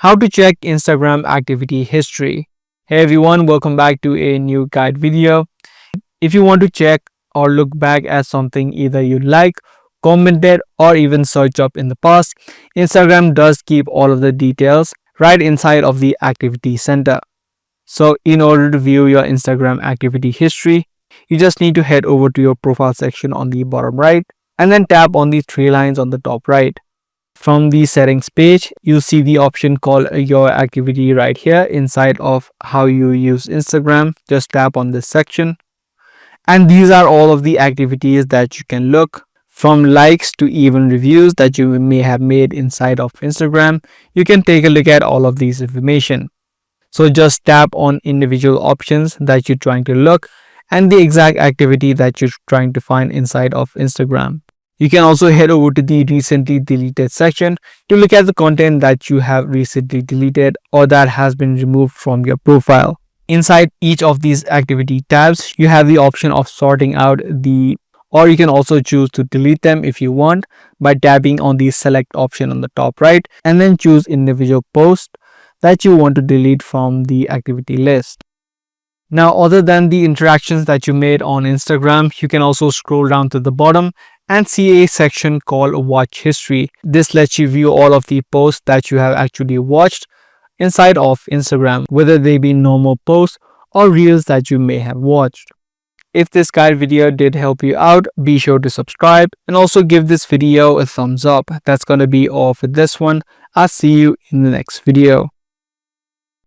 How to check Instagram activity history. Hey everyone, welcome back to a new guide video. If you want to check or look back at something either you like, commented, or even searched up in the past, Instagram does keep all of the details right inside of the activity center. So in order to view your Instagram activity history, you just need to head over to your profile section on the bottom right and then tap on the three lines on the top right. From the settings page, you'll see the option called your activity right here inside of how you use Instagram. Just tap on this section. And these are all of the activities that you can look, from likes to even reviews that you may have made inside of Instagram. You can take a look at all of these information. So just tap on individual options that you're trying to look and the exact activity that you're trying to find inside of Instagram. You can also head over to the recently deleted section to look at the content that you have recently deleted or that has been removed from your profile. Inside each of these activity tabs, you have the option of sorting out or you can also choose to delete them if you want by tapping on the select option on the top right and then choose individual posts that you want to delete from the activity list. Now, other than the interactions that you made on Instagram, you can also scroll down to the bottom and see a section called Watch History. This lets you view all of the posts that you have actually watched inside of Instagram, whether they be normal posts or reels that you may have watched. If this guide video did help you out, be sure to subscribe and also give this video a thumbs up. That's going to be all for this one. I'll see you in the next video.